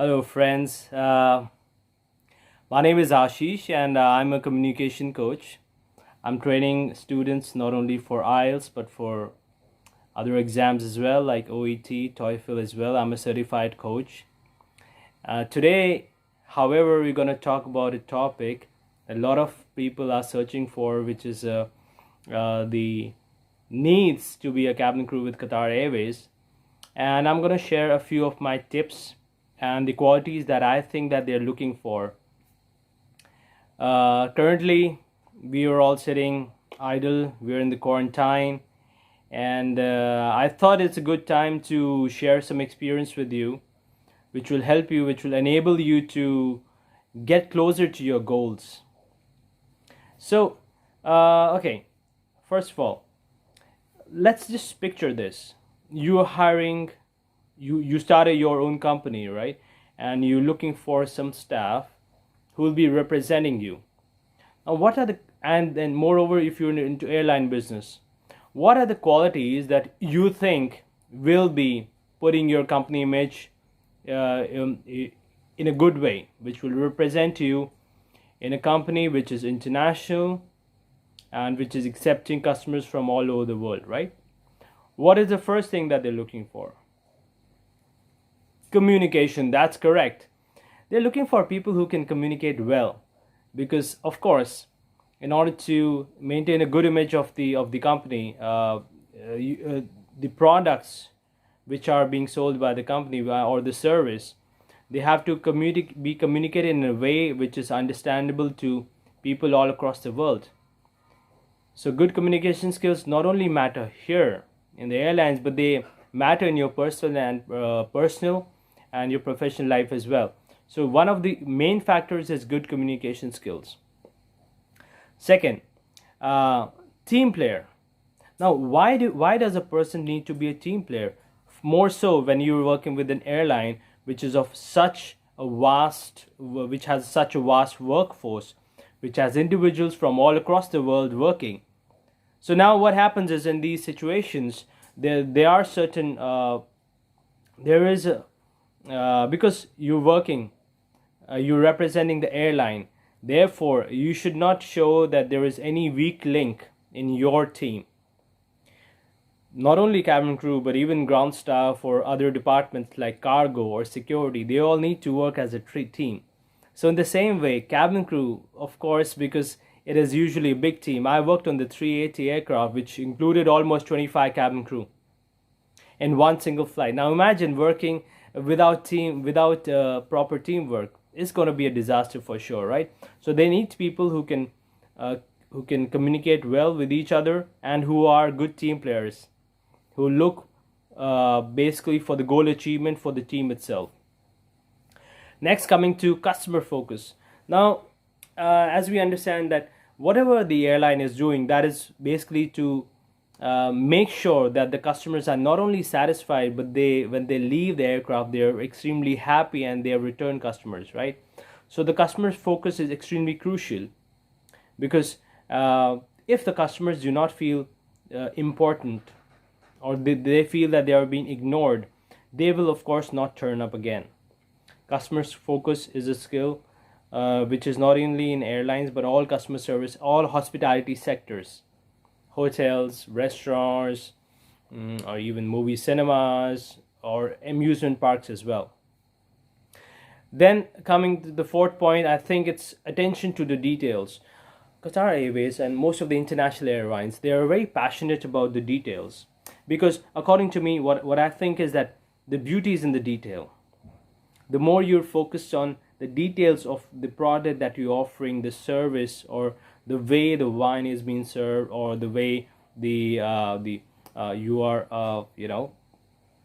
Hello, friends. My name is Ashish, and I'm a communication coach. I'm training students not only for IELTS but for other exams as well, like OET, TOEFL as well. I'm a certified coach. Today, however, we're going to talk about a topic a lot of people are searching for, which is the needs to be a cabin crew with Qatar Airways. And I'm going to share a few of my tips and the qualities that I think that they're looking for. Currently, we are all sitting idle. We're in the quarantine, and I thought it's a good time to share some experience with you, which will help you, which will enable you to get closer to your goals. So, okay, first of all, let's just picture this. You are hiring, you started your own company, right? And you're looking for some staff who will be representing you. Now, what are the, and then moreover, if you're into airline business, what are the qualities that you think will be putting your company image in a good way, which will represent you in a company which is international and which is accepting customers from all over the world, right? What is the first thing that they're looking for? Communication. That's correct. They're looking for people who can communicate well, because of course, in order to maintain a good image of the company, the products which are being sold by the company or the service, they have to be communicated in a way which is understandable to people all across the world. So good communication skills not only matter here in the airlines, but they matter in your personal and your professional life as well. So one of the main factors is good communication skills. Second, team player. Now, why does a person need to be a team player? More so when you're working with an airline which is of which has such a vast workforce, which has individuals from all across the world working. So now what happens is, in these situations, there are certain because you're working, you're representing the airline. Therefore, you should not show that there is any weak link in your team. Not only cabin crew, but even ground staff or other departments like cargo or security, they all need to work as a team. So in the same way, cabin crew, of course, because it is usually a big team. I worked on the 380 aircraft, which included almost 25 cabin crew in one single flight. Now imagine working without proper teamwork. It's going to be a disaster for sure, right? So they need people who can communicate well with each other and who are good team players, who look basically for the goal achievement for the team itself. Next, coming to customer focus. Now, as we understand that whatever the airline is doing, that is basically to make sure that the customers are not only satisfied, but when they leave the aircraft, they're extremely happy and they're return customers, right? So the customer focus is extremely crucial, because if the customers do not feel important, or they feel that they are being ignored, they will of course not turn up again. Customers focus is a skill which is not only in airlines but all customer service, all hospitality sectors, hotels, restaurants, or even movie cinemas or amusement parks as well. Then coming to the fourth point, I think it's attention to the details. Qatar Airways and most of the international airlines, they are very passionate about the details, because according to me, what I think is that the beauty is in the detail. The more you're focused on the details of the product that you're offering, the service, or the way the wine is being served, or the way you are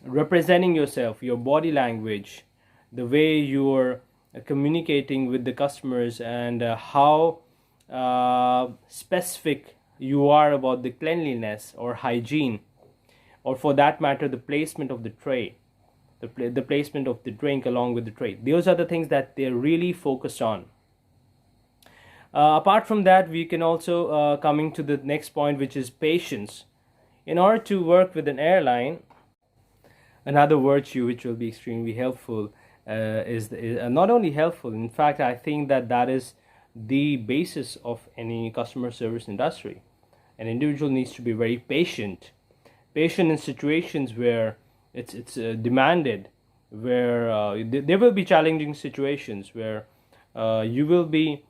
representing yourself, your body language, the way you're communicating with the customers, and how specific you are about the cleanliness or hygiene, or for that matter the placement of the tray, the placement of the drink along with the tray. Those are the things that they're really focused on. Apart from that, we can also coming to the next point, which is patience. In order to work with an airline, another virtue which will be extremely helpful, is not only helpful. In fact, I think that is the basis of any customer service industry. An individual needs to be very patient in situations where it's demanded, where there will be challenging situations where you will be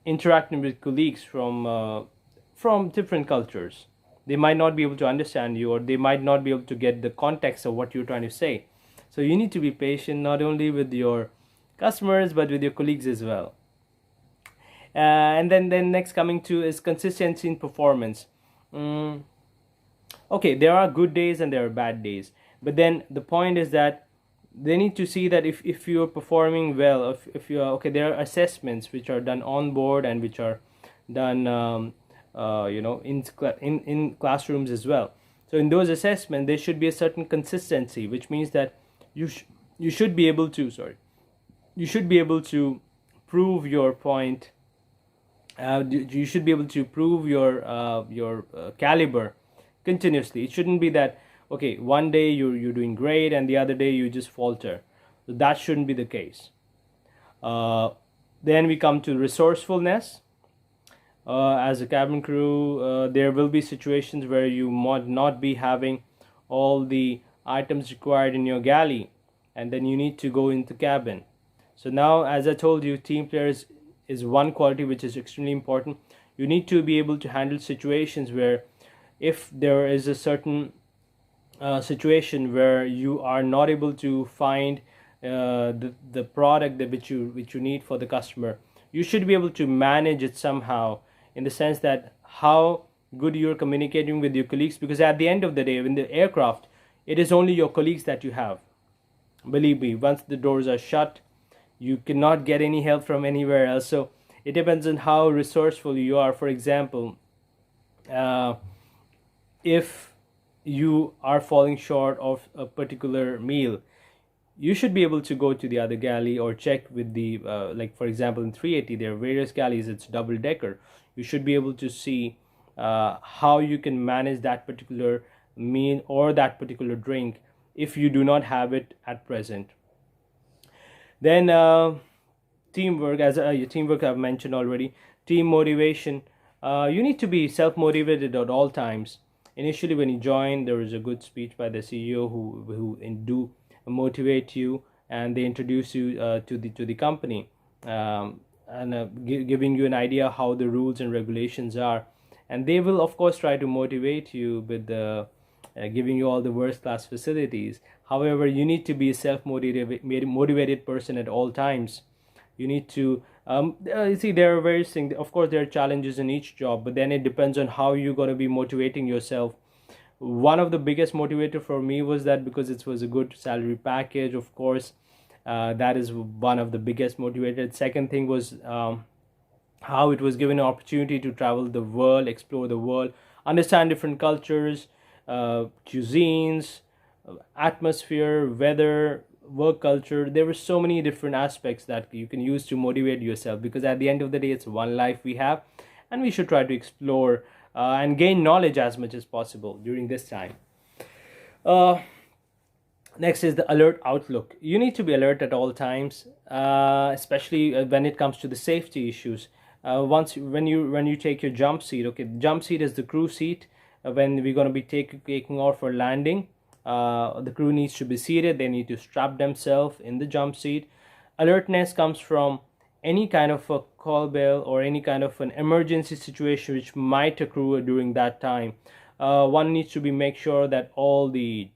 interacting with colleagues from different cultures. They might not be able to understand you, or they might not be able to get the context of what you're trying to say. So you need to be patient, not only with your customers but with your colleagues as well. And then next coming to is consistency in performance. Okay, there are good days and there are bad days, but then the point is that they need to see that if you're performing well, if you are okay, there are assessments which are done on board and which are done in classrooms as well. So in those assessments there should be a certain consistency, which means that you should be able to prove your point. You should be able to prove your caliber continuously. It shouldn't be that, okay, one day you're doing great and the other day you just falter. So that shouldn't be the case. Then we come to resourcefulness. As a cabin crew, there will be situations where you might not be having all the items required in your galley, and then you need to go into cabin. So now, as I told you, team players is one quality which is extremely important. You need to be able to handle situations where, if there is a certain situation where you are not able to find the product which you need for the customer, you should be able to manage it somehow, in the sense that how good you're communicating with your colleagues, because at the end of the day, in the aircraft, it is only your colleagues that you have. Believe me, once the doors are shut, you cannot get any help from anywhere else. So it depends on how resourceful you are. For example, if you are falling short of a particular meal, you should be able to go to the other galley or check with the like for example in 380 there are various galleys, it's double decker. You should be able to see how you can manage that particular meal or that particular drink if you do not have it at present. Then teamwork, as teamwork I've mentioned already. Team motivation, you need to be self-motivated at all times. Initially when you join, there is a good speech by the CEO who do motivate you, and they introduce you to the company, and giving you an idea how the rules and regulations are, and they will of course try to motivate you with giving you all the worst class facilities. However, you need to be a self-motivated person at all times. You need to you see, there are various things. Of course there are challenges in each job, but then it depends on how you're going to be motivating yourself. One of the biggest motivator for me was that because it was a good salary package, of course, that is one of the biggest motivators. Second thing was how it was given an opportunity to travel the world, explore the world, understand different cultures, cuisines, atmosphere, weather, work culture. There were so many different aspects that you can use to motivate yourself, because at the end of the day, it's one life we have, and we should try to explore and gain knowledge as much as possible during this time. Next is the alert outlook. You need to be alert at all times, especially when it comes to the safety issues. When you take your jump seat, okay, the jump seat is the crew seat. When we're going to be taking off for landing, the crew needs to be seated. They need to strap themselves in the jump seat. Alertness comes from any kind of a call bell or any kind of an emergency situation which might accrue during that time. One needs to make sure that all the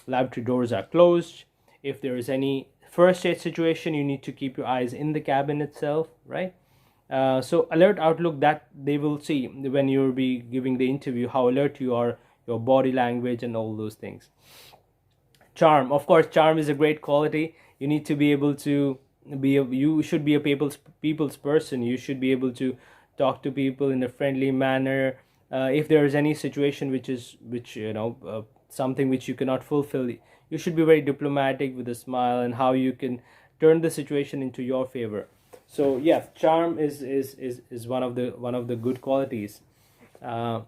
laboratory doors are closed. If there is any first aid situation, you need to keep your eyes in the cabin itself, right? So alert outlook, that they will see when you'll be giving the interview, how alert you are, your body language and all those things. Charm, of course, charm is a great quality. You need to be able to you should be a people's person. You should be able to talk to people in a friendly manner. If there is any situation which something which you cannot fulfill, you should be very diplomatic with a smile, and how you can turn the situation into your favor. So yeah, charm is one of the good qualities. Then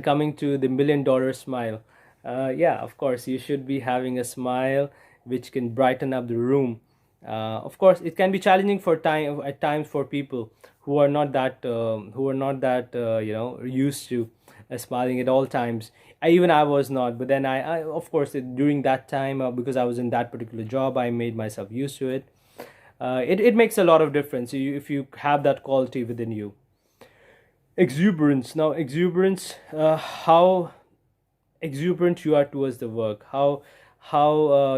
coming to the $1 million smile, Yeah, of course, you should be having a smile which can brighten up the room. Of course, it can be challenging for time at times for people who are not that used to smiling at all times. Even I was not, but then I of course during that time, because I was in that particular job, I made myself used to it. It makes a lot of difference if you have that quality within you. Exuberance. Now, exuberance. How exuberant you are towards the work, how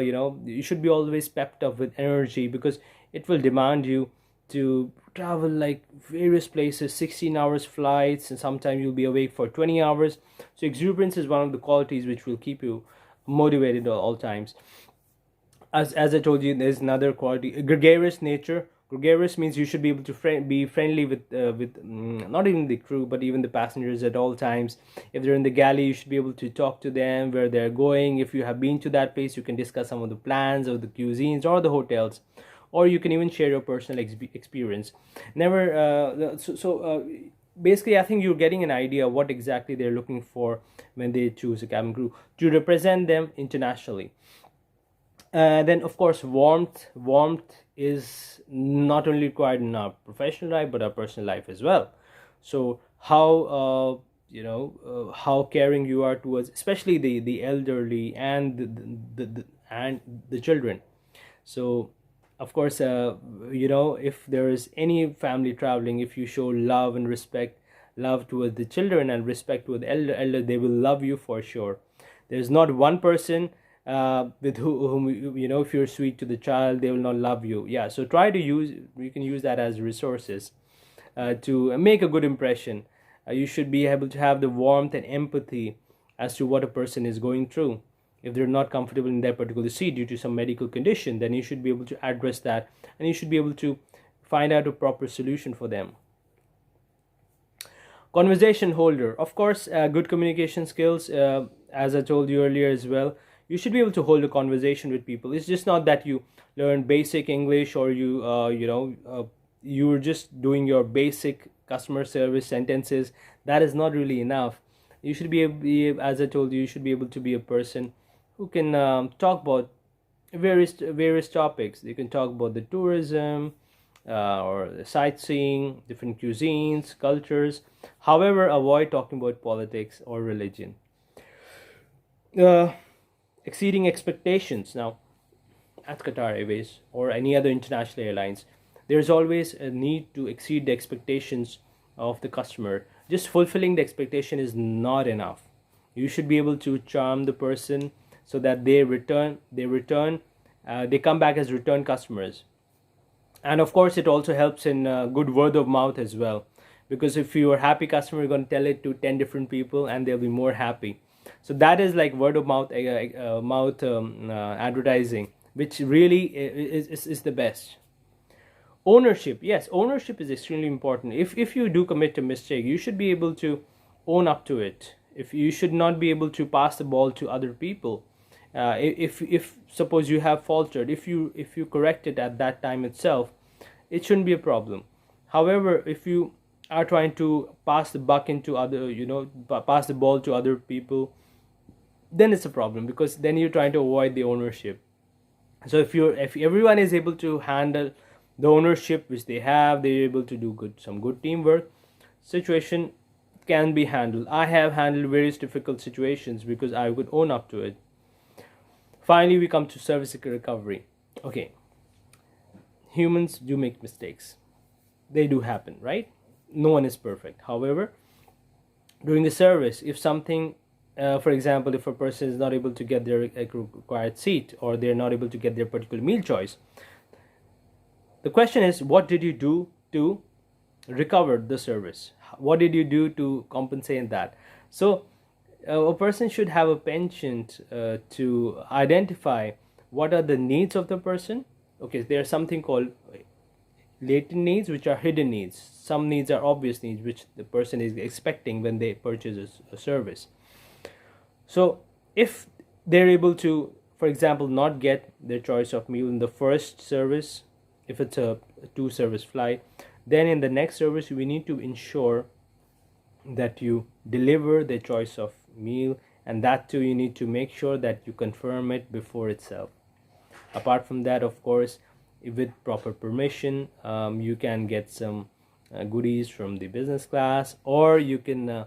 you should be always pepped up with energy, because it will demand you to travel like various places, 16 hours flights, and sometimes you'll be awake for 20 hours. So exuberance is one of the qualities which will keep you motivated at all times. As I told you, there's another quality, a gregarious nature. Gregarious means you should be able to be friendly with not even the crew but even the passengers at all times. If they're in the galley, you should be able to talk to them where they're going. If you have been to that place, you can discuss some of the plans or the cuisines or the hotels, or you can even share your personal experience. Never basically, I think you're getting an idea of what exactly they're looking for when they choose a cabin crew to represent them internationally. Then of course, warmth is not only required in our professional life but our personal life as well. So how caring you are towards especially the elderly and the children. So of course, if there is any family traveling, if you show love and respect, love towards the children and respect toward the elder, they will love you for sure. There's not one person with whom if you're sweet to the child, they will not love you. Yeah, so try to you can use that as resources to make a good impression. You should be able to have the warmth and empathy as to what a person is going through. If they're not comfortable in their particular seat due to some medical condition, then you should be able to address that, and you should be able to find out a proper solution for them. Conversation holder, of course, good communication skills, as I told you earlier as well. You should be able to hold a conversation with people. It's just not that you learn basic English, or you're just doing your basic customer service sentences. That is not really enough. You should as I told you should be able to be a person who can talk about various topics. You can talk about the tourism, or the sightseeing, different cuisines, cultures. However, avoid talking about politics or religion. Exceeding expectations. Now, at Qatar Airways or any other international airlines, there's always a need to exceed the expectations of the customer. Just fulfilling the expectation is not enough. You should be able to charm the person so that they come back as return customers. And of course, it also helps in good word of mouth as well, because if you're a happy customer, you're going to tell it to 10 different people and they'll be more happy. So that is like word of mouth advertising, which really is the best. Ownership. Yes, ownership is extremely important. If you do commit a mistake, you should be able to own up to it. If you should not be able to pass the ball to other people. If suppose you have faltered, if you correct it at that time itself, it shouldn't be a problem. However, if you are trying to pass the buck into pass the ball to other people, then it's a problem, because then you're trying to avoid the ownership. So if everyone is able to handle the ownership which they have, they're able to do some good teamwork, situation can be handled. I have handled various difficult situations because I would own up to it. Finally, we come to service recovery. Okay, humans do make mistakes. They do happen, right? No one is perfect. However, during the service, if something, for example, if a person is not able to get their required seat, or they're not able to get their particular meal choice, the question is, what did you do to recover the service? What did you do to compensate that? So a person should have a penchant to identify what are the needs of the person. Okay, there's something called latent needs, which are hidden needs. Some needs are obvious needs, which the person is expecting when they purchase a service. So if they're able to, for example, not get their choice of meal in the first service, if it's a 2-service flight, then in the next service we need to ensure that you deliver the choice of meal and that too you need to make sure that you confirm it before itself. Apart from that, of course, with proper permission, you can get some goodies from the business class, or you can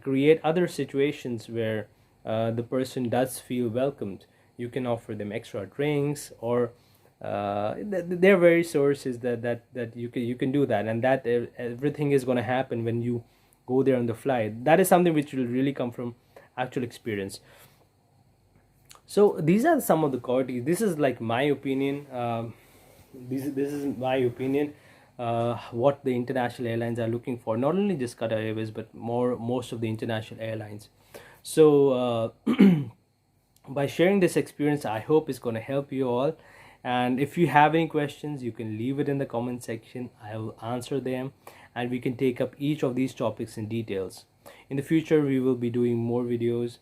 create other situations where the person does feel welcomed. You can offer them extra drinks, or there are various sources that you can do that, and that everything is going to happen when you go there on the flight. That is something which will really come from actual experience. So these are some of the qualities. This is like my opinion. This is my opinion. What the international airlines are looking for, not only just Qatar Airways, but most of the international airlines. So by sharing this experience, I hope it's going to help you all. And if you have any questions, you can leave it in the comment section. I will answer them, and we can take up each of these topics in details. In the future, we will be doing more videos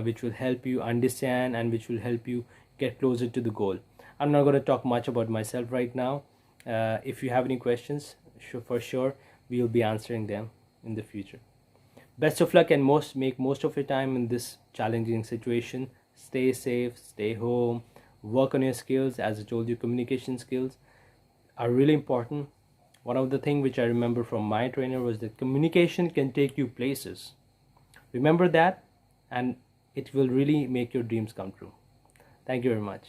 which will help you understand and which will help you get closer to the goal. I'm not going to talk much about myself right now. If you have any questions, for sure we will be answering them in the future. Best of luck, and make most of your time in this challenging situation. Stay safe, stay home, work on your skills. As I told you, communication skills are really important. One of the things which I remember from my trainer was that communication can take you places. Remember that, and it will really make your dreams come true. Thank you very much.